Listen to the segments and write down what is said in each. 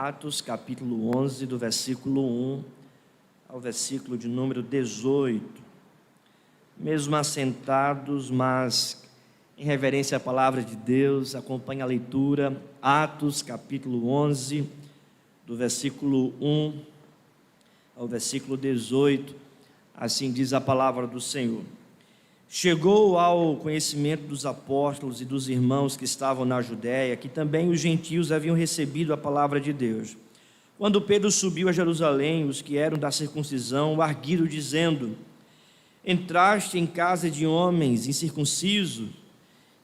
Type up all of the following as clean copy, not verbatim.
Atos capítulo 11, do versículo 1 ao versículo de número 18. Mesmo assentados, mas em reverência à palavra de Deus, acompanhe a leitura. Atos capítulo 11, do versículo 1 ao versículo 18. Assim diz a palavra do Senhor. Chegou ao conhecimento dos apóstolos e dos irmãos que estavam na Judéia, que também os gentios haviam recebido a palavra de Deus. Quando Pedro subiu a Jerusalém, os que eram da circuncisão o arguiram, dizendo: entraste em casa de homens incircuncisos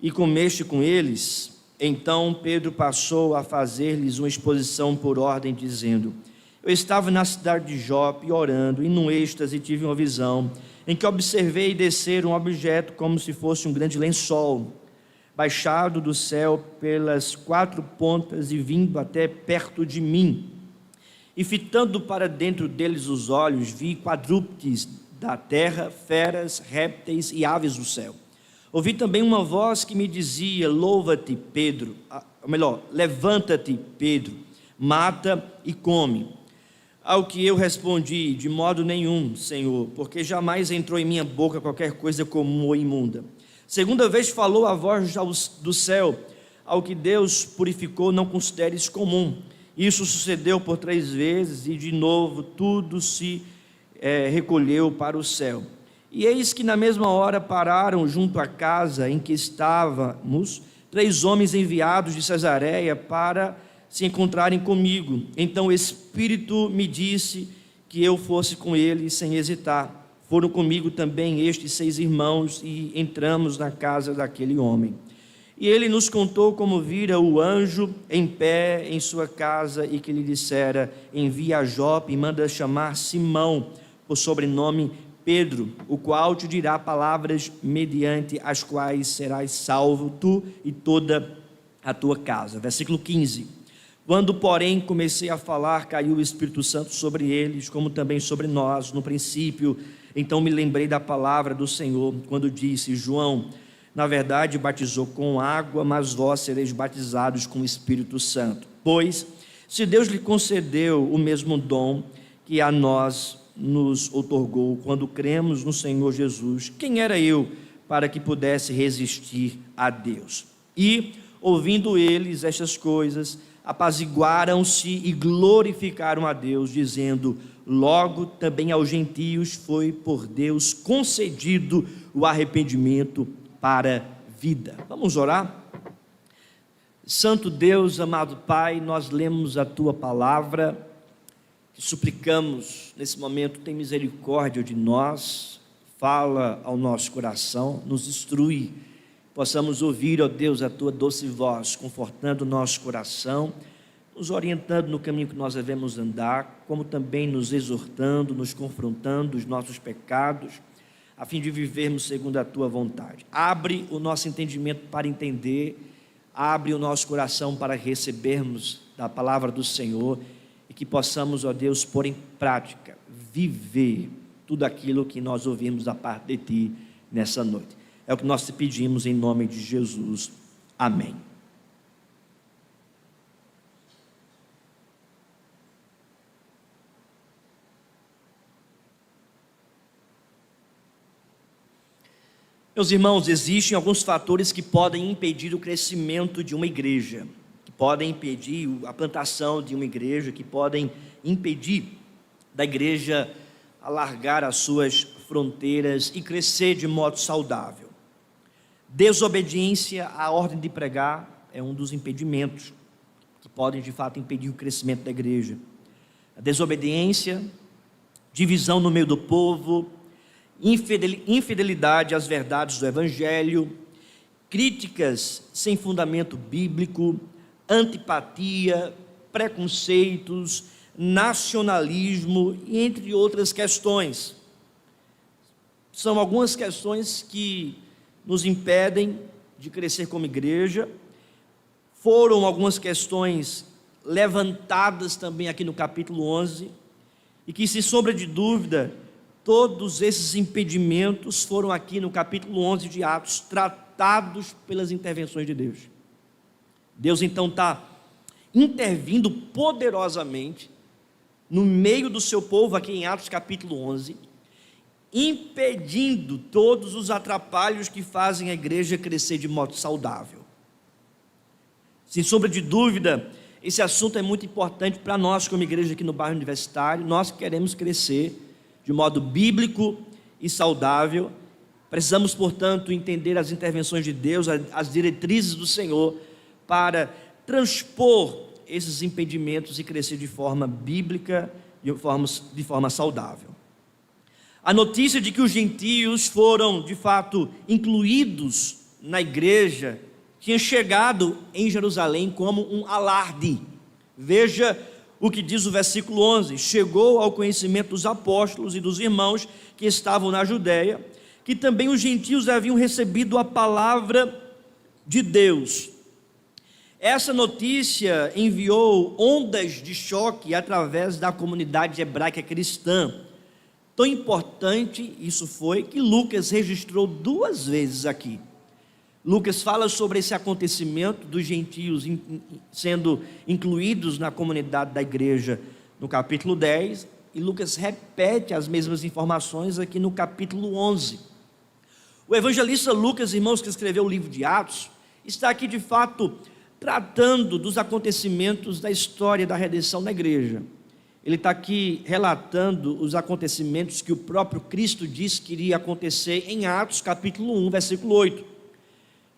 e comeste com eles? Então Pedro passou a fazer-lhes uma exposição por ordem, dizendo: eu estava na cidade de Jope orando, e num êxtase tive uma visão, em que observei descer um objeto como se fosse um grande lençol, baixado do céu pelas quatro pontas e vindo até perto de mim. E fitando para dentro deles os olhos, vi quadrúpedes da terra, feras, répteis e aves do céu. Ouvi também uma voz que me dizia: louva-te, Pedro, ou melhor, levanta-te, Pedro, mata e come. Ao que eu respondi: de modo nenhum, Senhor, porque jamais entrou em minha boca qualquer coisa comum ou imunda. Segunda vez falou a voz do céu: ao que Deus purificou, não consideres comum. Isso sucedeu por 3 vezes, e de novo tudo se recolheu para o céu. E eis que na mesma hora pararam junto à casa em que estávamos 3 homens enviados de Cesareia para se encontrarem comigo. Então o Espírito me disse que eu fosse com eles sem hesitar. Foram comigo também estes 6 irmãos e entramos na casa daquele homem. E ele nos contou como vira o anjo em pé em sua casa e que lhe dissera: envia a Jope e manda chamar Simão, por sobrenome Pedro, o qual te dirá palavras mediante as quais serás salvo, tu e toda a tua casa. Versículo 15. Quando, porém, comecei a falar, caiu o Espírito Santo sobre eles, como também sobre nós, no princípio. Então me lembrei da palavra do Senhor, quando disse: João, na verdade, batizou com água, mas vós sereis batizados com o Espírito Santo. Pois, se Deus lhe concedeu o mesmo dom que a nós nos outorgou, quando cremos no Senhor Jesus, quem era eu para que pudesse resistir a Deus? E, ouvindo eles estas coisas, apaziguaram-se e glorificaram a Deus, dizendo: logo também aos gentios foi por Deus concedido o arrependimento para a vida. Vamos orar? Santo Deus, amado Pai, nós lemos a Tua palavra, suplicamos nesse momento: tem misericórdia de nós, fala ao nosso coração, nos instrui, possamos ouvir, ó Deus, a Tua doce voz, confortando o nosso coração, nos orientando no caminho que nós devemos andar, como também nos exortando, nos confrontando os nossos pecados, a fim de vivermos segundo a Tua vontade. Abre o nosso entendimento para entender, abre o nosso coração para recebermos da palavra do Senhor, e que possamos, ó Deus, pôr em prática, viver tudo aquilo que nós ouvimos da parte de Ti nessa noite. É o que nós te pedimos em nome de Jesus. Amém. Meus irmãos, existem alguns fatores que podem impedir o crescimento de uma igreja, que podem impedir a plantação de uma igreja, que podem impedir da igreja alargar as suas fronteiras e crescer de modo saudável. Desobediência à ordem de pregar é um dos impedimentos que podem de fato impedir o crescimento da igreja. A desobediência, divisão no meio do povo, infidelidade às verdades do evangelho, críticas sem fundamento bíblico, antipatia, preconceitos, nacionalismo, entre outras questões. São algumas questões que nos impedem de crescer como igreja. Foram algumas questões levantadas também aqui no capítulo 11, e que, sem sombra de dúvida, todos esses impedimentos foram aqui no capítulo 11 de Atos tratados pelas intervenções de Deus. Deus então está intervindo poderosamente no meio do seu povo, aqui em Atos capítulo 11, impedindo todos os atrapalhos que fazem a igreja crescer de modo saudável. Sem sombra de dúvida, esse assunto é muito importante para nós como igreja aqui no bairro Universitário. Nós queremos crescer de modo bíblico e saudável. Precisamos, portanto, entender as intervenções de Deus, as diretrizes do Senhor, para transpor esses impedimentos e crescer de forma bíblica, de forma saudável. A notícia de que os gentios foram, de fato, incluídos na igreja, tinha chegado em Jerusalém como um alarde. Veja o que diz o versículo 11: chegou ao conhecimento dos apóstolos e dos irmãos que estavam na Judéia, que também os gentios haviam recebido a palavra de Deus. Essa notícia enviou ondas de choque através da comunidade hebraica cristã. Tão importante isso foi que Lucas registrou 2 vezes aqui. Lucas fala sobre esse acontecimento dos gentios sendo incluídos na comunidade da igreja no capítulo 10, e Lucas repete as mesmas informações aqui no capítulo 11. O evangelista Lucas, irmãos, que escreveu o livro de Atos, está aqui de fato tratando dos acontecimentos da história da redenção da igreja. Ele está aqui relatando os acontecimentos que o próprio Cristo disse que iria acontecer em Atos capítulo 1, versículo 8,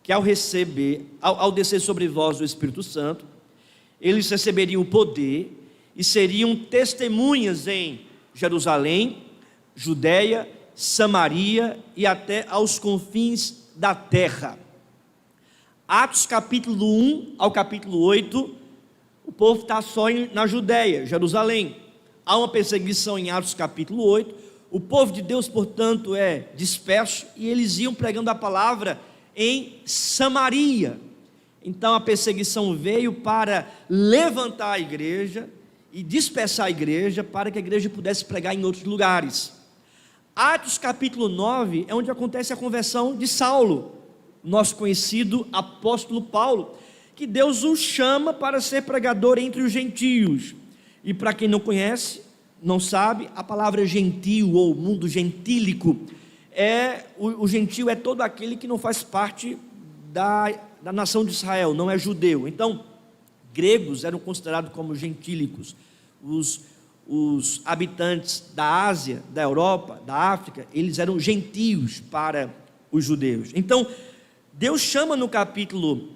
que ao descer sobre vós o Espírito Santo, eles receberiam o poder e seriam testemunhas em Jerusalém, Judeia, Samaria e até aos confins da terra. Atos capítulo 1 ao capítulo 8, o povo está só na Judéia, Jerusalém. Há uma perseguição em Atos capítulo 8, o povo de Deus, portanto, é disperso, e eles iam pregando a palavra em Samaria. Então a perseguição veio para levantar a igreja e dispersar a igreja, para que a igreja pudesse pregar em outros lugares. Atos capítulo 9 é onde acontece a conversão de Saulo, nosso conhecido apóstolo Paulo, que Deus o chama para ser pregador entre os gentios. E para quem não conhece, não sabe, a palavra gentio ou mundo gentílico o gentio é todo aquele que não faz parte da nação de Israel, não é judeu. Então, gregos eram considerados como gentílicos. Os habitantes da Ásia, da Europa, da África, eles eram gentios para os judeus. Então, Deus chama no capítulo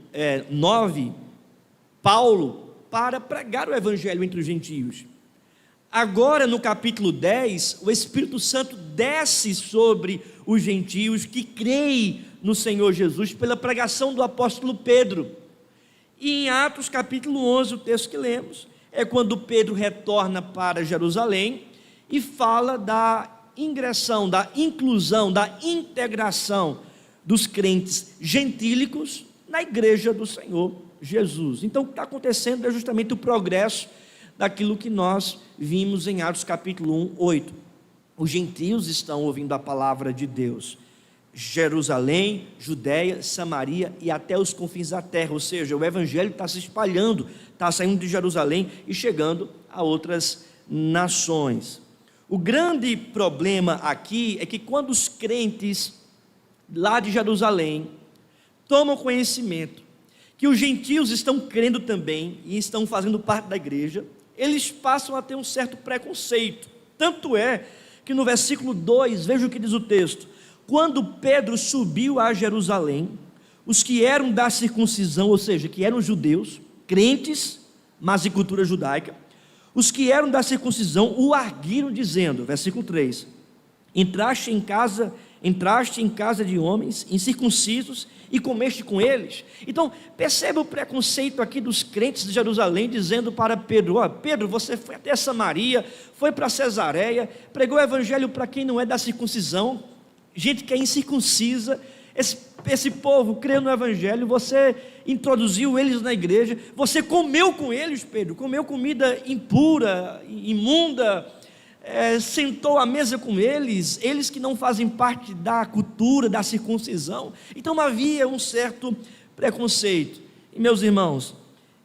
9, Paulo para pregar o evangelho entre os gentios. Agora no capítulo 10, o Espírito Santo desce sobre os gentios que creem no Senhor Jesus pela pregação do apóstolo Pedro. E em Atos capítulo 11, o texto que lemos, é quando Pedro retorna para Jerusalém e fala da ingressão, da inclusão, da integração dos crentes gentílicos na igreja do Senhor Jesus. Então o que está acontecendo é justamente o progresso daquilo que nós vimos em Atos capítulo 1, 8. Os gentios estão ouvindo a palavra de Deus. Jerusalém, Judéia, Samaria e até os confins da terra, ou seja, o evangelho está se espalhando, está saindo de Jerusalém e chegando a outras nações. O grande problema aqui é que quando os crentes lá de Jerusalém tomam conhecimento que os gentios estão crendo também e estão fazendo parte da igreja, eles passam a ter um certo preconceito. Tanto é que no versículo 2, veja o que diz o texto: quando Pedro subiu a Jerusalém, os que eram da circuncisão, ou seja, que eram judeus, crentes, mas de cultura judaica, os que eram da circuncisão o arguiram dizendo, versículo 3, entraste em casa de homens incircuncisos e comeste com eles. Então perceba o preconceito aqui dos crentes de Jerusalém, dizendo para Pedro: Pedro, você foi até Samaria, foi para Cesareia, pregou o evangelho para quem não é da circuncisão, gente que é incircuncisa. Esse povo creu no evangelho, você introduziu eles na igreja, você comeu com eles, Pedro, comeu comida impura, imunda, sentou à mesa com eles que não fazem parte da cultura, da circuncisão. Então havia um certo preconceito. E meus irmãos,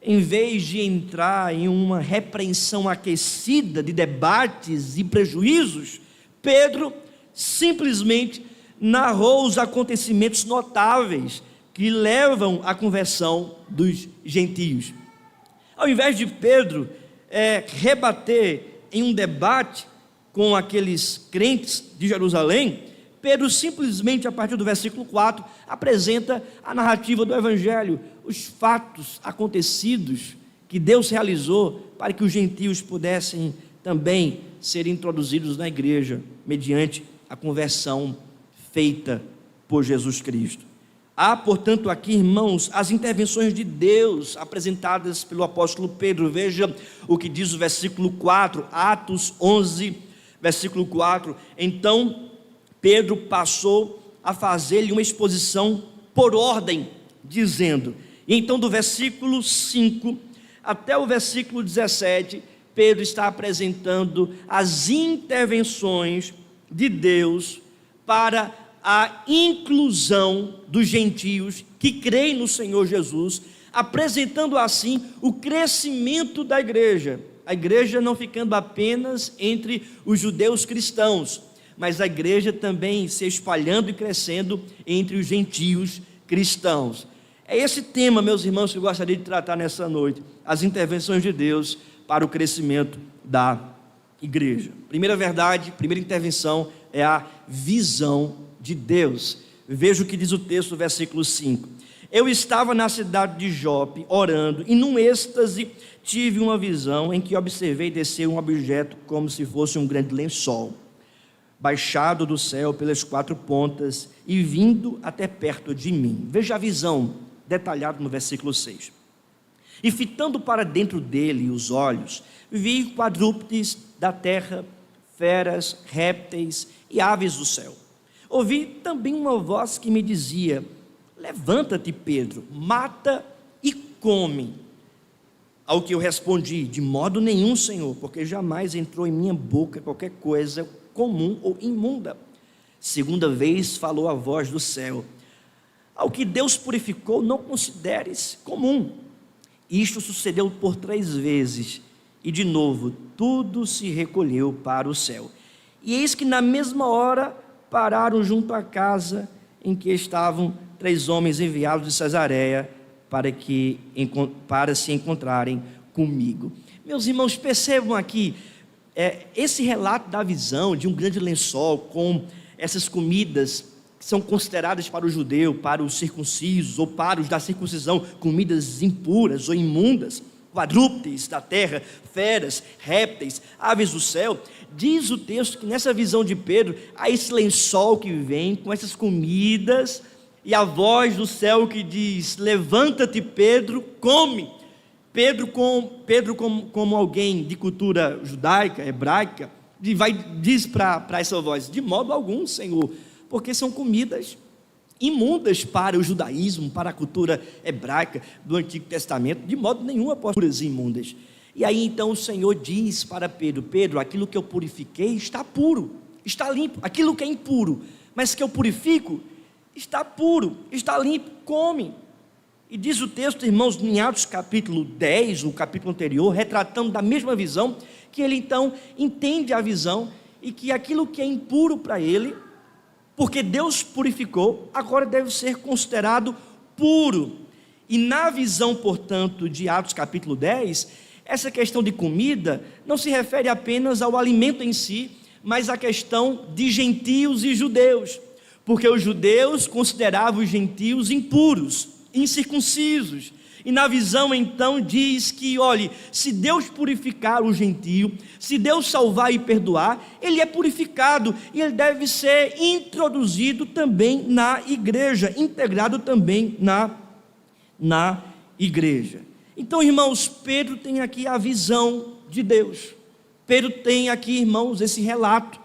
em vez de entrar em uma repreensão aquecida de debates e prejuízos, Pedro simplesmente narrou os acontecimentos notáveis que levam à conversão dos gentios. Ao invés de Pedro rebater em um debate com aqueles crentes de Jerusalém, Pedro simplesmente, a partir do versículo 4, apresenta a narrativa do Evangelho, os fatos acontecidos que Deus realizou para que os gentios pudessem também ser introduzidos na igreja, mediante a conversão feita por Jesus Cristo. Há, portanto, aqui, irmãos, as intervenções de Deus apresentadas pelo apóstolo Pedro. Veja o que diz o versículo 4, Atos 11, versículo 4. Então, Pedro passou a fazer-lhe uma exposição por ordem, dizendo, e então do versículo 5 até o versículo 17, Pedro está apresentando as intervenções de Deus para a inclusão dos gentios que creem no Senhor Jesus, apresentando assim o crescimento da igreja. A igreja não ficando apenas entre os judeus cristãos, mas a igreja também se espalhando e crescendo entre os gentios cristãos. É esse tema, meus irmãos, que eu gostaria de tratar nessa noite: as intervenções de Deus para o crescimento da igreja. Primeira verdade, primeira intervenção é a visão de Deus. Veja o que diz o texto do versículo 5. Eu estava na cidade de Jope, orando, e num êxtase tive uma visão em que observei descer um objeto como se fosse um grande lençol, baixado do céu pelas quatro pontas e vindo até perto de mim. Veja a visão detalhada no versículo 6. E fitando para dentro dele os olhos, vi quadrúpedes da terra, feras, répteis e aves do céu. Ouvi também uma voz que me dizia: levanta-te, Pedro, mata e come. Ao que eu respondi: de modo nenhum, Senhor, porque jamais entrou em minha boca qualquer coisa comum ou imunda. Segunda vez falou a voz do céu: ao que Deus purificou, não consideres comum. Isto sucedeu por 3 vezes, e de novo tudo se recolheu para o céu. E eis que na mesma hora pararam junto à casa em que estavam 3 homens enviados de Cesareia para se encontrarem comigo. Meus irmãos, percebam aqui, esse relato da visão de um grande lençol com essas comidas que são consideradas para o judeu, para os circuncisos ou para os da circuncisão, comidas impuras ou imundas, quadrúpedes da terra, feras, répteis, aves do céu. Diz o texto que nessa visão de Pedro, há esse lençol que vem com essas comidas, e a voz do céu que diz: levanta-te, Pedro, come. Pedro como alguém de cultura judaica, hebraica, diz para essa voz: de modo algum, Senhor, porque são comidas imundas para o judaísmo, para a cultura hebraica do Antigo Testamento. De modo nenhum apóstolas imundas. E aí então o Senhor diz para Pedro: Pedro, aquilo que eu purifiquei está puro, está limpo. Aquilo que é impuro, mas que eu purifico, está puro, está limpo, come. E diz o texto, irmãos, em Atos capítulo 10, o capítulo anterior, retratando da mesma visão, que ele então entende a visão e que aquilo que é impuro para ele, porque Deus purificou, agora deve ser considerado puro. E na visão, portanto, de Atos capítulo 10, essa questão de comida não se refere apenas ao alimento em si, mas à questão de gentios e judeus, porque os judeus consideravam os gentios impuros, incircuncisos. E na visão então diz que, olhe, se Deus purificar o gentio, se Deus salvar e perdoar, ele é purificado e ele deve ser introduzido também na igreja, integrado também na igreja. Então, irmãos, Pedro tem aqui a visão de Deus. Pedro tem aqui, irmãos, esse relato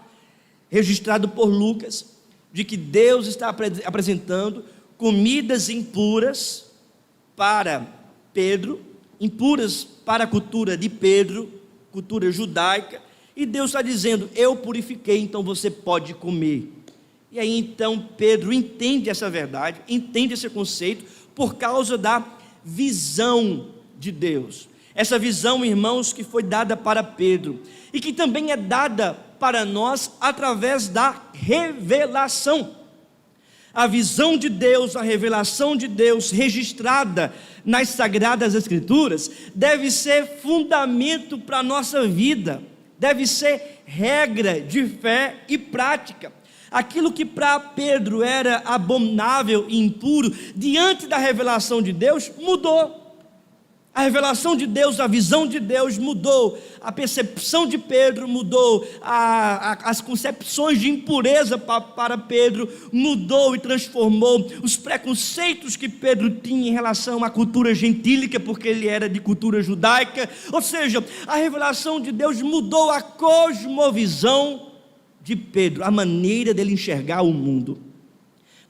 registrado por Lucas, de que Deus está apresentando comidas impuras para Pedro, impuras para a cultura de Pedro, cultura judaica, e Deus está dizendo: eu purifiquei, então você pode comer. E aí então Pedro entende essa verdade, entende esse conceito, por causa da visão de Deus. Essa visão, irmãos, que foi dada para Pedro e que também é dada para nós através da revelação. A visão de Deus, a revelação de Deus registrada nas Sagradas Escrituras deve ser fundamento para a nossa vida, deve ser regra de fé e prática. Aquilo que para Pedro era abominável e impuro, diante da revelação de Deus, mudou. A revelação de Deus, a visão de Deus mudou, a percepção de Pedro mudou, as concepções de impureza para Pedro mudou e transformou, os preconceitos que Pedro tinha em relação à cultura gentílica, porque ele era de cultura judaica, ou seja, a revelação de Deus mudou a cosmovisão de Pedro, a maneira dele enxergar o mundo.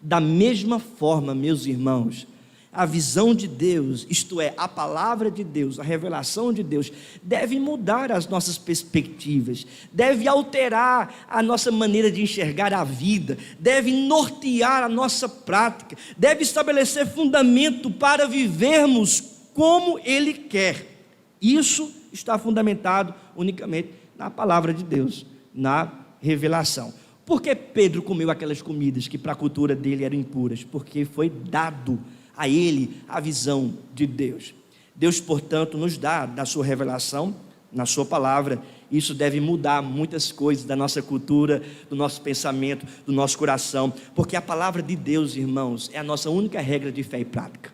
Da mesma forma, meus irmãos, a visão de Deus, isto é, a palavra de Deus, a revelação de Deus, deve mudar as nossas perspectivas, deve alterar a nossa maneira de enxergar a vida, deve nortear a nossa prática, deve estabelecer fundamento para vivermos como Ele quer. Isso está fundamentado unicamente na palavra de Deus, na revelação. Por que Pedro comeu aquelas comidas que para a cultura dele eram impuras? Porque foi dado a ele a visão de Deus. Deus, portanto, nos dá da sua revelação, na sua palavra. Isso deve mudar muitas coisas da nossa cultura, do nosso pensamento, do nosso coração, porque a palavra de Deus, irmãos, é a nossa única regra de fé e prática.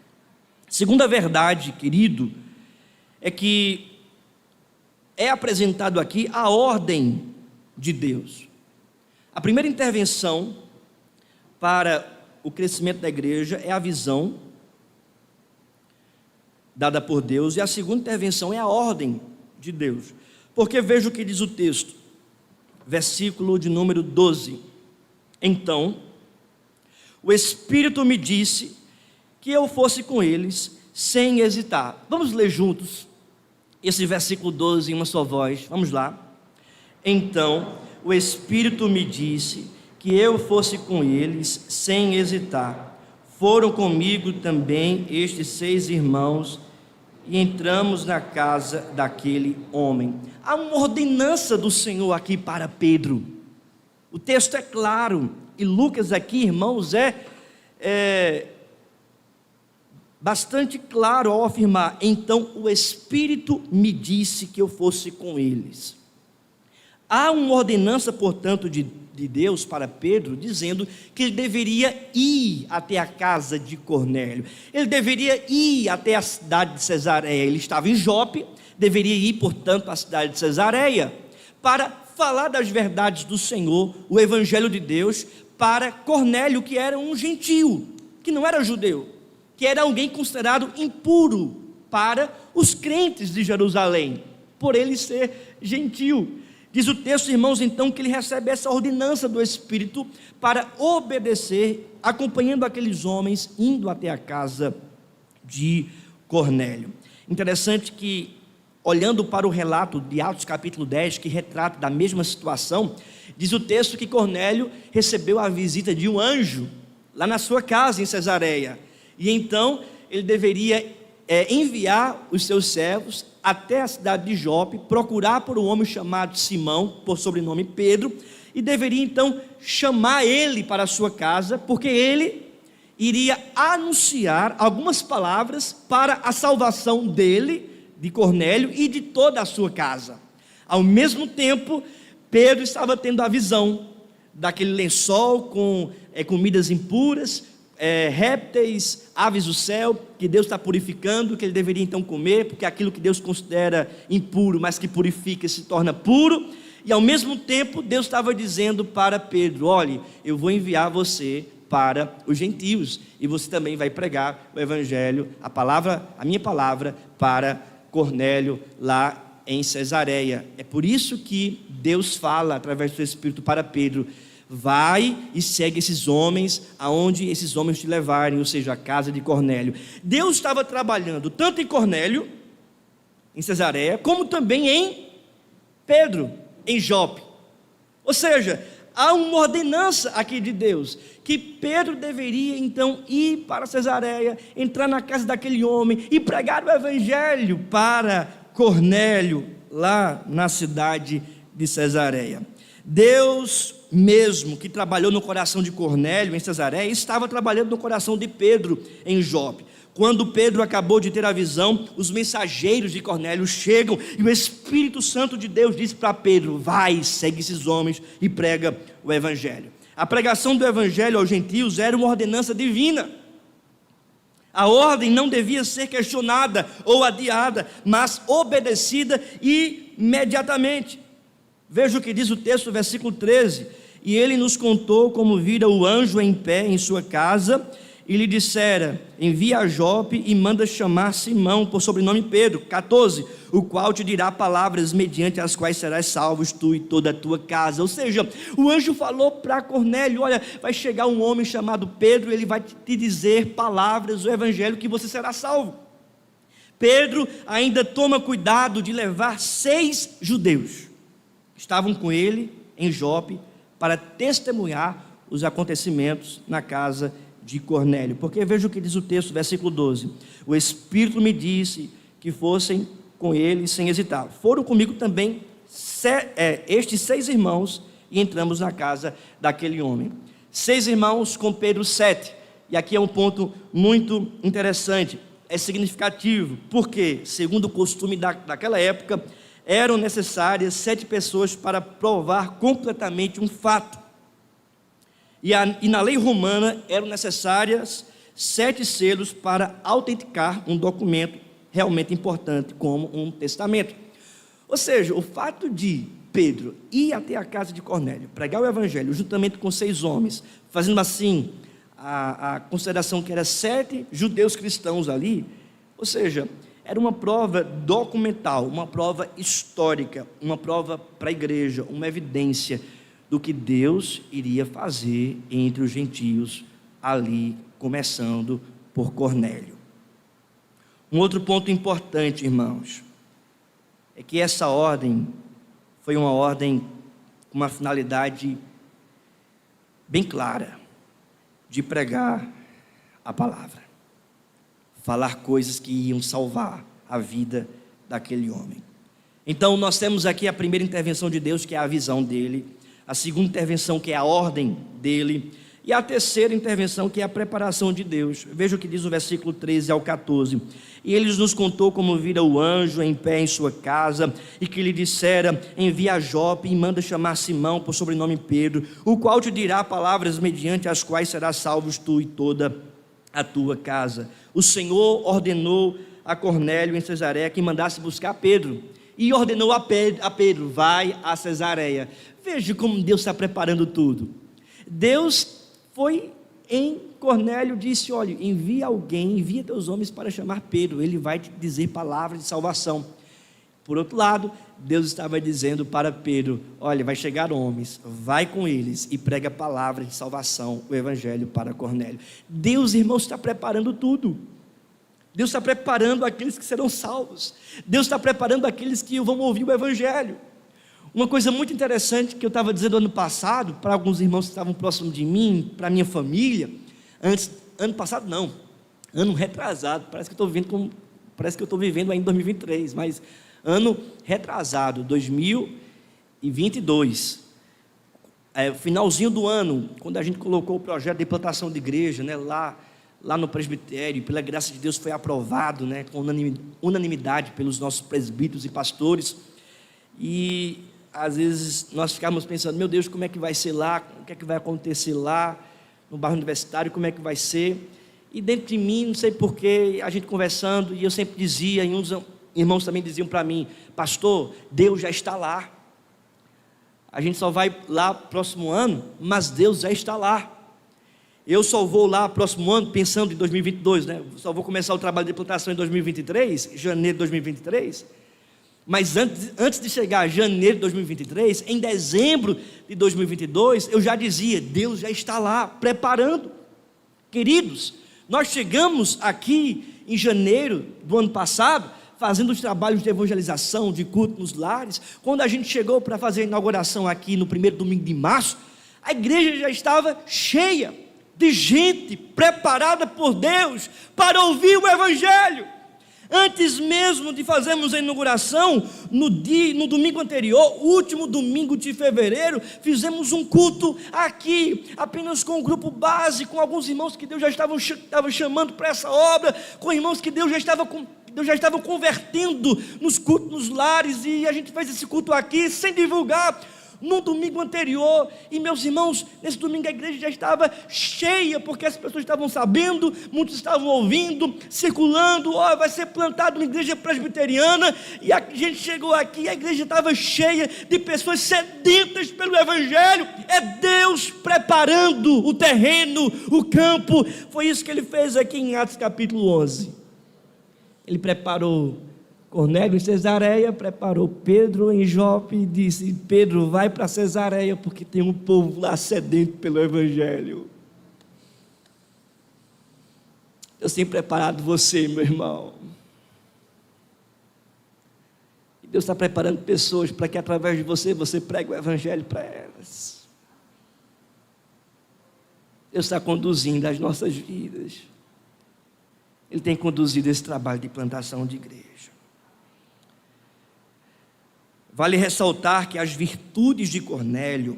Segunda verdade, querido, é que é apresentado aqui a ordem de Deus. A primeira intervenção para o crescimento da igreja é a visão dada por Deus, e a segunda intervenção é a ordem de Deus, porque veja o que diz o texto, versículo de número 12: então o Espírito me disse que eu fosse com eles sem hesitar. Vamos ler juntos esse versículo 12 em uma só voz, vamos lá. Então o Espírito me disse que eu fosse com eles sem hesitar. Foram comigo também estes 6 irmãos, e entramos na casa daquele homem. Há uma ordenança do Senhor aqui para Pedro. O texto é claro, e Lucas aqui, irmãos, é bastante claro ao afirmar: então o Espírito me disse que eu fosse com eles. Há uma ordenança, portanto, de Deus para Pedro, dizendo que ele deveria ir até a casa de Cornélio, ele deveria ir até a cidade de Cesareia. Ele estava em Jope, deveria ir, portanto, à cidade de Cesareia, para falar das verdades do Senhor, o Evangelho de Deus, para Cornélio, que era um gentio, que não era judeu, que era alguém considerado impuro para os crentes de Jerusalém, por ele ser gentio. Diz o texto, irmãos, então, que ele recebe essa ordenança do Espírito para obedecer, acompanhando aqueles homens, indo até a casa de Cornélio. Interessante que, olhando para o relato de Atos capítulo 10, que retrata da mesma situação, diz o texto que Cornélio recebeu a visita de um anjo, lá na sua casa em Cesareia, e então ele deveria enviar os seus servos até a cidade de Jope, procurar por um homem chamado Simão, por sobrenome Pedro, e deveria então chamar ele para a sua casa, porque ele iria anunciar algumas palavras para a salvação dele, de Cornélio, e de toda a sua casa. Ao mesmo tempo, Pedro estava tendo a visão daquele lençol com comidas impuras, répteis, aves do céu, que Deus está purificando, que ele deveria então comer, porque aquilo que Deus considera impuro, mas que purifica, se torna puro. E ao mesmo tempo Deus estava dizendo para Pedro: olhe, eu vou enviar você para os gentios, e você também vai pregar o Evangelho, a minha palavra, para Cornélio lá em Cesareia. É por isso que Deus fala através do Espírito para Pedro: vai e segue esses homens aonde esses homens te levarem, ou seja, a casa de Cornélio. Deus estava trabalhando tanto em Cornélio, em Cesareia, como também em Pedro, em Jope. Ou seja, há uma ordenança aqui de Deus, que Pedro deveria então ir para Cesareia, entrar na casa daquele homem e pregar o evangelho para Cornélio, lá na cidade de Cesareia. Deus mesmo, que trabalhou no coração de Cornélio em Cesareia, estava trabalhando no coração de Pedro em Jope. Quando Pedro acabou de ter a visão, os mensageiros de Cornélio chegam e o Espírito Santo de Deus diz para Pedro: vai, segue esses homens e prega o evangelho. A pregação do evangelho aos gentios era uma ordenança divina. A ordem não devia ser questionada ou adiada, mas obedecida imediatamente. Veja o que diz o texto, versículo 13: e ele nos contou como vira o anjo em pé em sua casa, e lhe dissera: envia a Jope e manda chamar Simão, por sobrenome Pedro. 14: o qual te dirá palavras mediante as quais serás salvos tu e toda a tua casa. Ou seja, o anjo falou para Cornélio: olha, vai chegar um homem chamado Pedro, ele vai te dizer palavras, o evangelho, que você será salvo. Pedro ainda toma cuidado de levar 6 judeus que estavam com ele em Jope para testemunhar os acontecimentos na casa de Cornélio, porque veja o que diz o texto, versículo 12: o Espírito me disse que fossem com ele sem hesitar. Foram comigo também estes 6 irmãos, e entramos na casa daquele homem. 6 irmãos com Pedro 7, e aqui é um ponto muito interessante, é significativo, porque segundo o costume daquela época, eram necessárias 7 pessoas para provar completamente um fato. E na lei romana eram necessárias 7 selos para autenticar um documento realmente importante, como um testamento. Ou seja, o fato de Pedro ir até a casa de Cornélio, pregar o evangelho, juntamente com 6 homens, fazendo assim a consideração que eram 7 judeus cristãos ali, ou seja, era uma prova documental, uma prova histórica, uma prova para a igreja, uma evidência do que Deus iria fazer entre os gentios ali, começando por Cornélio. Um outro ponto importante, irmãos, é que essa ordem foi uma ordem com uma finalidade bem clara, de pregar a palavra, falar coisas que iam salvar a vida daquele homem. Então nós temos aqui a primeira intervenção de Deus, que é a visão dele, a segunda intervenção, que é a ordem dele, e a terceira intervenção, que é a preparação de Deus. Veja o que diz o versículo 13 ao 14: e ele nos contou como vira o anjo em pé em sua casa, e que lhe dissera: envia a Jope e manda chamar Simão, por sobrenome Pedro, o qual te dirá palavras mediante as quais serás salvos tu e toda a tua casa. O Senhor ordenou a Cornélio em Cesareia que mandasse buscar Pedro, e ordenou a Pedro: vai a Cesareia. Veja como Deus está preparando tudo. Deus foi em Cornélio, disse: olha, envia teus homens para chamar Pedro, ele vai te dizer palavras de salvação. Por outro lado, Deus estava dizendo para Pedro: olha, vai chegar homens, vai com eles e prega palavras de salvação, o evangelho para Cornélio. Deus, irmãos, está preparando tudo. Deus está preparando aqueles que serão salvos. Deus está preparando aqueles que vão ouvir o evangelho. Uma coisa muito interessante que eu estava dizendo ano passado, para alguns irmãos que estavam próximos de mim, para a minha família, ano passado não, ano retrasado, parece que eu estou vivendo ainda em 2023, mas ano retrasado, 2022, finalzinho do ano, quando a gente colocou o projeto de implantação de igreja, né, lá no presbitério, pela graça de Deus foi aprovado, né, com unanimidade pelos nossos presbíteros e pastores, e às vezes nós ficamos pensando: meu Deus, como é que vai ser lá, o que é que vai acontecer lá, no bairro universitário, como é que vai ser? E dentro de mim, não sei porquê, a gente conversando, e eu sempre dizia, e uns irmãos também diziam para mim: pastor, Deus já está lá, a gente só vai lá próximo ano, mas Deus já está lá. Eu só vou lá próximo ano, pensando em 2022, né? Só vou começar o trabalho de plantação em 2023, janeiro de 2023, mas antes de chegar a janeiro de 2023, em dezembro de 2022, eu já dizia: Deus já está lá, preparando. Queridos, nós chegamos aqui em janeiro do ano passado, fazendo os trabalhos de evangelização, de culto nos lares. Quando a gente chegou para fazer a inauguração aqui no primeiro domingo de março, A igreja já estava cheia de gente preparada por Deus para ouvir o Evangelho. Antes mesmo de fazermos a inauguração, no domingo anterior, último domingo de fevereiro, fizemos um culto aqui, apenas com um grupo base, com alguns irmãos que Deus já estava chamando para essa obra, com irmãos que Deus já estava convertendo nos cultos, nos lares, e a gente fez esse culto aqui sem divulgar. No domingo anterior, e meus irmãos, nesse domingo a igreja já estava cheia, porque as pessoas estavam sabendo, muitos estavam ouvindo, circulando, vai ser plantada uma igreja presbiteriana, e a gente chegou aqui, a igreja estava cheia de pessoas sedentas pelo Evangelho. É Deus preparando o terreno, o campo. Foi isso que ele fez aqui em Atos capítulo 11, ele preparou Cornélio em Cesareia, preparou Pedro em Jope e disse: Pedro, vai para Cesareia, porque tem um povo lá sedento pelo Evangelho. Deus tem preparado você, meu irmão. E Deus está preparando pessoas para que através de você pregue o Evangelho para elas. Deus está conduzindo as nossas vidas. Ele tem conduzido esse trabalho de plantação de igreja. Vale ressaltar que as virtudes de Cornélio,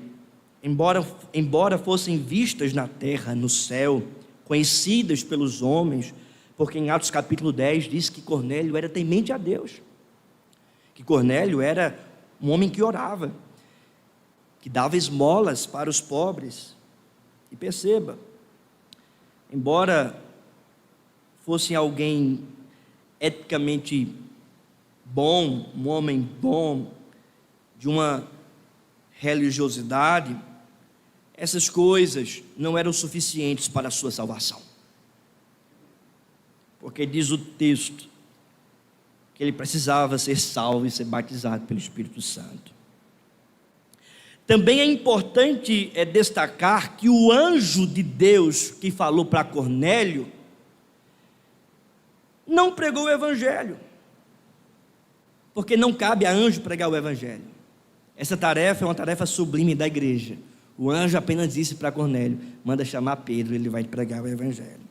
embora fossem vistas na terra, no céu, conhecidas pelos homens, porque em Atos capítulo 10 diz que Cornélio era temente a Deus, que Cornélio era um homem que orava, que dava esmolas para os pobres. E perceba, embora fosse alguém eticamente bom, um homem bom, de uma religiosidade, essas coisas não eram suficientes para a sua salvação, porque diz o texto que ele precisava ser salvo e ser batizado pelo Espírito Santo. Também é importante destacar que o anjo de Deus que falou para Cornélio não pregou o Evangelho, porque não cabe a anjo pregar o Evangelho. Essa tarefa é uma tarefa sublime da igreja. O anjo apenas disse para Cornélio: manda chamar Pedro, ele vai pregar o Evangelho.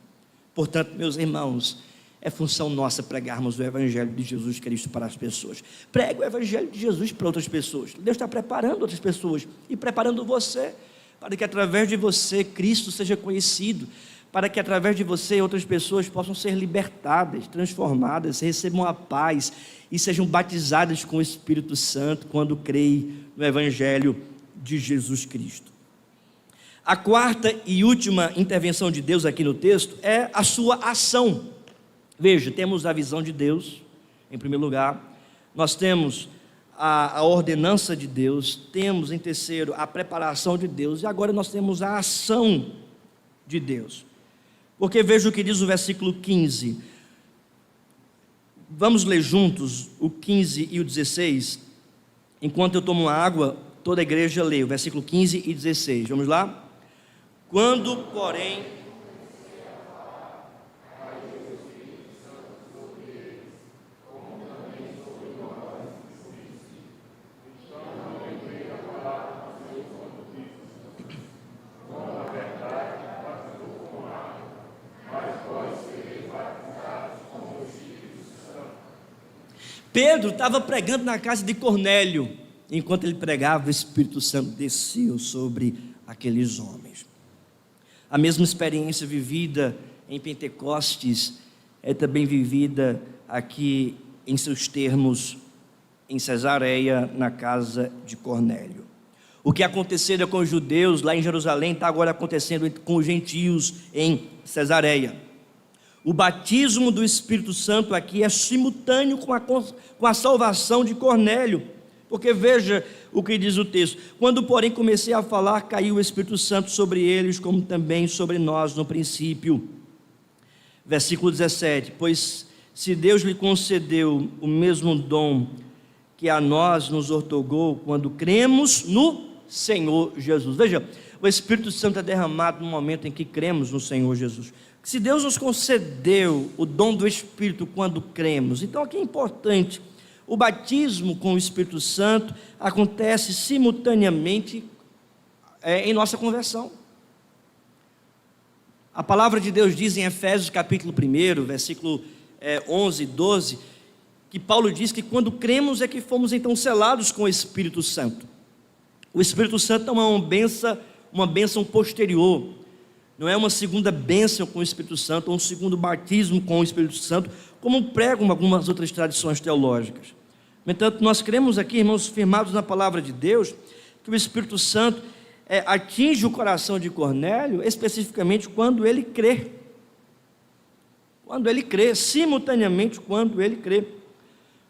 Portanto, meus irmãos, é função nossa pregarmos o Evangelho de Jesus Cristo para as pessoas. Pregue o Evangelho de Jesus para outras pessoas. Deus está preparando outras pessoas e preparando você, para que através de você Cristo seja conhecido, para que através de você outras pessoas possam ser libertadas, transformadas, recebam a paz e sejam batizadas com o Espírito Santo quando creem no Evangelho de Jesus Cristo. A quarta e última intervenção de Deus aqui no texto é a sua ação. Veja, temos a visão de Deus, em primeiro lugar, nós temos a ordenança de Deus, temos em terceiro a preparação de Deus, e agora nós temos a ação de Deus. Porque veja o que diz o versículo 15. Vamos ler juntos o 15 e o 16. Enquanto eu tomo água, toda a igreja lê o versículo 15 e 16. Vamos lá? Quando, porém, Pedro estava pregando na casa de Cornélio. Enquanto ele pregava, o Espírito Santo desceu sobre aqueles homens. A mesma experiência vivida em Pentecostes é também vivida aqui em seus termos em Cesareia, na casa de Cornélio. O que acontecera com os judeus lá em Jerusalém está agora acontecendo com os gentios em Cesareia. O batismo do Espírito Santo aqui é simultâneo com a salvação de Cornélio, porque veja o que diz o texto: quando porém comecei a falar, caiu o Espírito Santo sobre eles, como também sobre nós no princípio. Versículo 17: pois se Deus lhe concedeu o mesmo dom que a nós nos outorgou quando cremos no Senhor Jesus. Veja, o Espírito Santo é derramado no momento em que cremos no Senhor Jesus. Se Deus nos concedeu o dom do Espírito quando cremos, então aqui é importante: o batismo com o Espírito Santo acontece simultaneamente em nossa conversão. A palavra de Deus diz em Efésios capítulo 1, versículo 11 e 12, que Paulo diz que quando cremos é que fomos então selados com o Espírito Santo. O Espírito Santo não é uma bênção posterior, não é uma segunda bênção com o Espírito Santo, ou um segundo batismo com o Espírito Santo, como pregam algumas outras tradições teológicas. No entanto, nós cremos aqui, irmãos, firmados na palavra de Deus, que o Espírito Santo atinge o coração de Cornélio, especificamente quando ele crê. Quando ele crê, simultaneamente quando ele crê.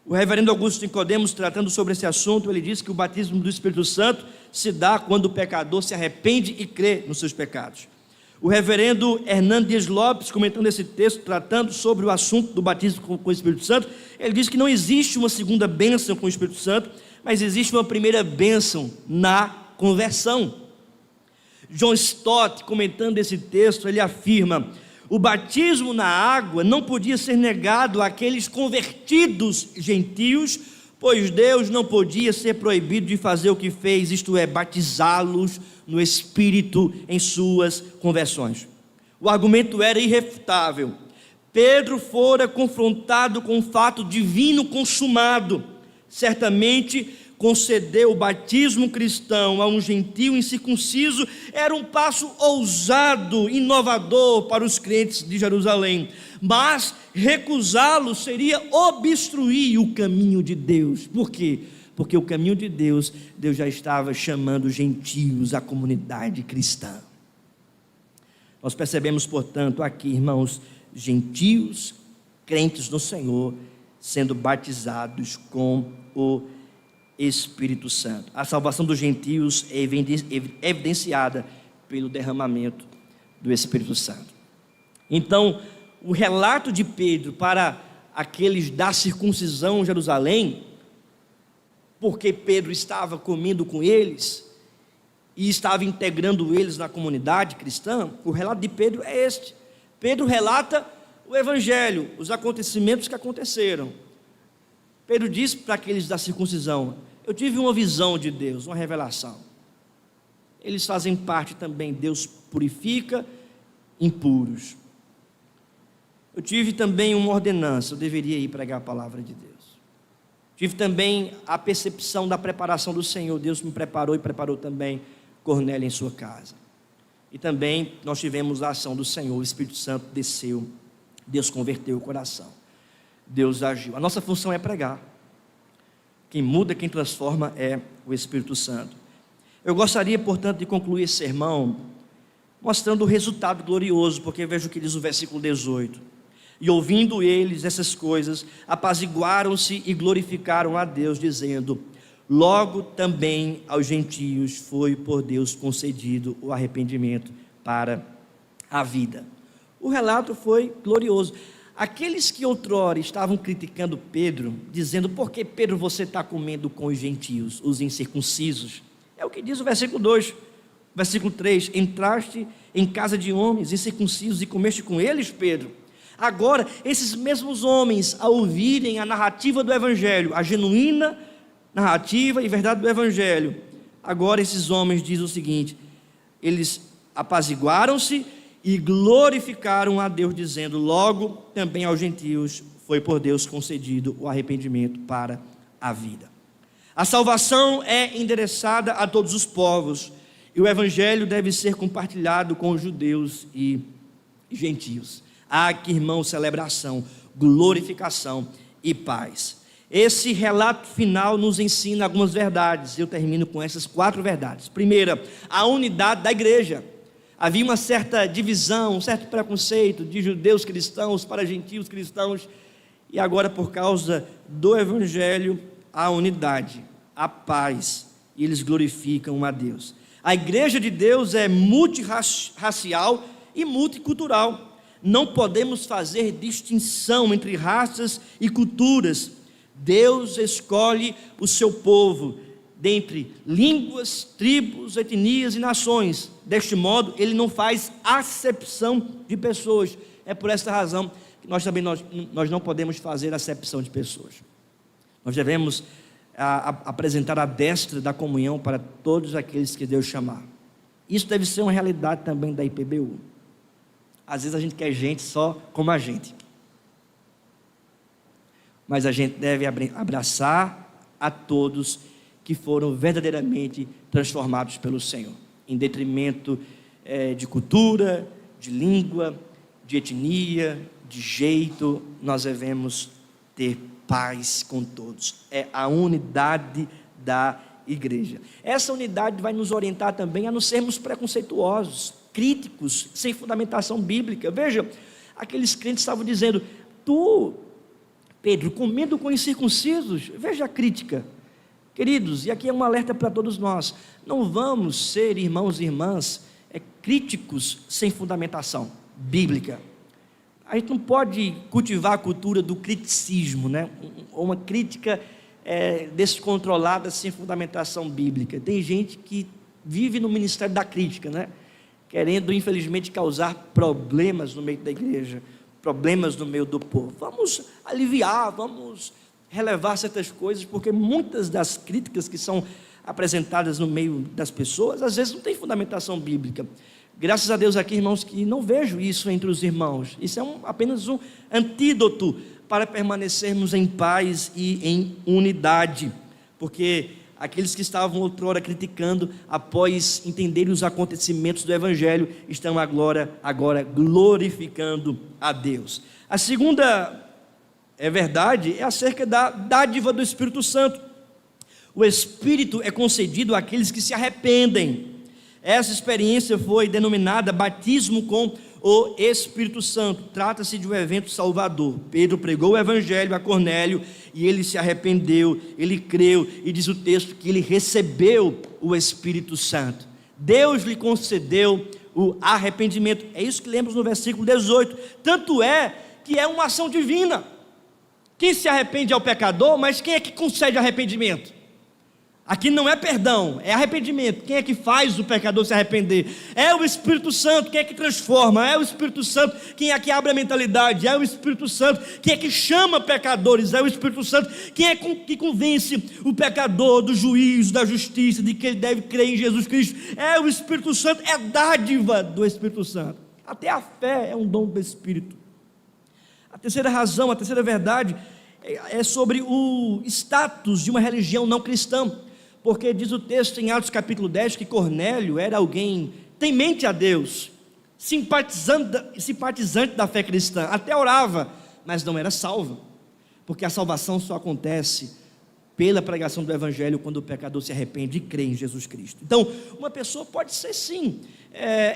O reverendo Augusto Nicodemos, tratando sobre esse assunto, ele diz que o batismo do Espírito Santo se dá quando o pecador se arrepende e crê nos seus pecados. O reverendo Hernando Dias Lopes, comentando esse texto, tratando sobre o assunto do batismo com o Espírito Santo, ele diz que não existe uma segunda bênção com o Espírito Santo, mas existe uma primeira bênção na conversão. John Stott, comentando esse texto, ele afirma: o batismo na água não podia ser negado àqueles convertidos gentios, pois Deus não podia ser proibido de fazer o que fez, isto é, batizá-los no Espírito em suas conversões. O argumento era irrefutável. Pedro fora confrontado com um fato divino consumado. Certamente conceder o batismo cristão a um gentio incircunciso era um passo ousado, inovador para os crentes de Jerusalém, mas recusá-lo seria obstruir o caminho de Deus. Por quê? Porque o caminho de Deus, Deus já estava chamando gentios à comunidade cristã. Nós percebemos, portanto, aqui, irmãos, gentios, crentes no Senhor, sendo batizados com o Espírito Santo. A salvação dos gentios é evidenciada pelo derramamento do Espírito Santo. Então, o relato de Pedro para aqueles da circuncisão em Jerusalém, porque Pedro estava comendo com eles e estava integrando eles na comunidade cristã, o relato de Pedro é este. Pedro relata o Evangelho, os acontecimentos que aconteceram. Pedro diz para aqueles da circuncisão: eu tive uma visão de Deus, uma revelação. Eles fazem parte também, Deus purifica impuros. Eu tive também uma ordenança, eu deveria ir pregar a palavra de Deus. Tive também a percepção da preparação do Senhor, Deus me preparou e preparou também Cornélio em sua casa. E também nós tivemos a ação do Senhor, o Espírito Santo desceu, Deus converteu o coração, Deus agiu. A nossa função é pregar. Quem muda, quem transforma é o Espírito Santo. Eu gostaria, portanto, de concluir esse sermão mostrando o resultado glorioso, porque veja o que diz o versículo 18. E ouvindo eles essas coisas, apaziguaram-se e glorificaram a Deus, dizendo: logo também aos gentios foi por Deus concedido o arrependimento para a vida. O relato foi glorioso. Aqueles que outrora estavam criticando Pedro, dizendo: por que, Pedro, você está comendo com os gentios, os incircuncisos? É o que diz o versículo 2, versículo 3: entraste em casa de homens incircuncisos e comeste com eles, Pedro. Agora, esses mesmos homens, ao ouvirem a narrativa do Evangelho, a genuína narrativa e verdade do Evangelho, agora esses homens dizem o seguinte: eles apaziguaram-se e glorificaram a Deus, dizendo: logo também aos gentios foi por Deus concedido o arrependimento para a vida. A salvação é endereçada a todos os povos, e o Evangelho deve ser compartilhado com os judeus e gentios. Há aqui, irmãos, celebração, glorificação e paz. Esse relato final nos ensina algumas verdades. Eu termino com essas 4 verdades. Primeira, a unidade da igreja. Havia uma certa divisão, um certo preconceito de judeus cristãos para gentios cristãos, e agora, por causa do Evangelho, a unidade, a paz, e eles glorificam a Deus. A igreja de Deus é multirracial e multicultural. Não podemos fazer distinção entre raças e culturas. Deus escolhe o seu povo dentre línguas, tribos, etnias e nações. Deste modo, ele não faz acepção de pessoas. É por esta razão que nós não podemos fazer acepção de pessoas. Nós devemos apresentar a destra da comunhão para todos aqueles que Deus chamar. Isso deve ser uma realidade também da IPBU. Às vezes a gente quer gente só como a gente, mas a gente deve abraçar a todos que foram verdadeiramente transformados pelo Senhor, em detrimento de cultura, de língua, de etnia, de jeito. Nós devemos ter paz com todos. É a unidade da igreja. Essa unidade vai nos orientar também a não sermos preconceituosos, críticos, sem fundamentação bíblica. Veja, aqueles crentes estavam dizendo: tu, Pedro, comendo com incircuncisos. Veja a crítica. Queridos, e aqui é um alerta para todos nós: não vamos ser, irmãos e irmãs, críticos sem fundamentação bíblica. A gente não pode cultivar a cultura do criticismo, né? Uma crítica descontrolada sem fundamentação bíblica. Tem gente que vive no ministério da crítica, né? Querendo, infelizmente, causar problemas no meio da igreja, problemas no meio do povo. Vamos aliviar, vamos relevar certas coisas, porque muitas das críticas que são apresentadas no meio das pessoas, às vezes não tem fundamentação bíblica. Graças a Deus aqui, irmãos, que não vejo isso entre os irmãos. Isso é apenas um antídoto para permanecermos em paz e em unidade, porque aqueles que estavam outrora criticando, após entenderem os acontecimentos do Evangelho, estão agora glorificando a Deus. A segunda verdade é acerca da dádiva do Espírito Santo. O Espírito é concedido àqueles que se arrependem. Essa experiência foi denominada batismo com o Espírito Santo. Trata-se de um evento salvador. Pedro pregou o Evangelho a Cornélio e ele se arrependeu, ele creu, e diz o texto que ele recebeu o Espírito Santo. Deus lhe concedeu o arrependimento. É isso que lemos no versículo 18. Tanto é que é uma ação divina. Quem se arrepende é o pecador, mas quem é que concede arrependimento? Aqui não é perdão, é arrependimento. Quem é que faz o pecador se arrepender? É o Espírito Santo. Quem é que transforma? É o Espírito Santo. Quem é que abre a mentalidade? É o Espírito Santo. Quem é que chama pecadores? É o Espírito Santo. Quem é que convence o pecador do juízo, da justiça, de que ele deve crer em Jesus Cristo? É o Espírito Santo. É dádiva do Espírito Santo. Até a fé é um dom do Espírito. A terceira razão, a terceira verdade é sobre o status de uma religião não cristã. Porque diz o texto em Atos capítulo 10 que Cornélio era alguém temente a Deus, simpatizante da fé cristã, até orava, mas não era salvo, porque a salvação só acontece pela pregação do Evangelho quando o pecador se arrepende e crê em Jesus Cristo. Então, uma pessoa pode ser sim,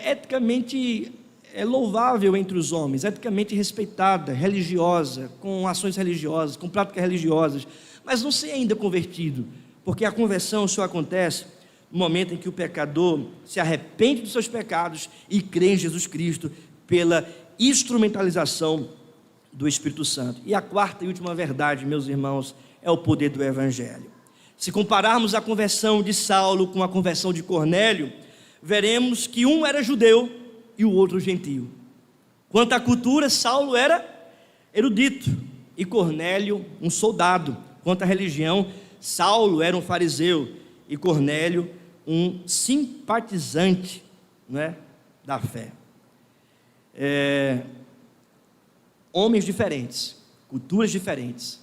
eticamente louvável entre os homens, eticamente respeitada, religiosa, com ações religiosas, com práticas religiosas, mas não ser ainda convertido, porque a conversão só acontece no momento em que o pecador se arrepende dos seus pecados e crê em Jesus Cristo pela instrumentalização do Espírito Santo. E a quarta e última verdade, meus irmãos, é o poder do Evangelho. Se compararmos a conversão de Saulo com a conversão de Cornélio, veremos que um era judeu e o outro gentio. Quanto à cultura, Saulo era erudito e Cornélio um soldado. Quanto à religião, Saulo era um fariseu e Cornélio um simpatizante, né, da fé. Homens diferentes, culturas diferentes,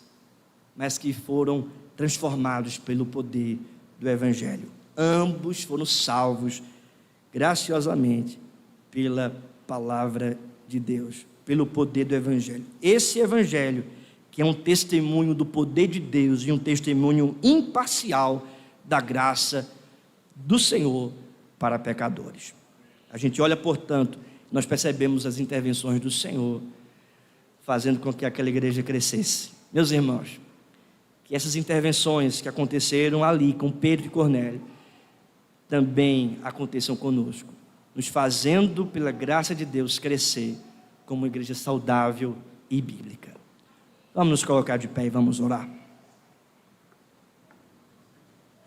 mas que foram transformados pelo poder do Evangelho. Ambos foram salvos graciosamente pela palavra de Deus, pelo poder do Evangelho. Esse Evangelho, que é um testemunho do poder de Deus e um testemunho imparcial da graça do Senhor para pecadores. A gente olha, portanto, nós percebemos as intervenções do Senhor, fazendo com que aquela igreja crescesse. Meus irmãos, que essas intervenções que aconteceram ali com Pedro e Cornélio, também aconteçam conosco, nos fazendo, pela graça de Deus, crescer como uma igreja saudável e bíblica. Vamos nos colocar de pé e vamos orar.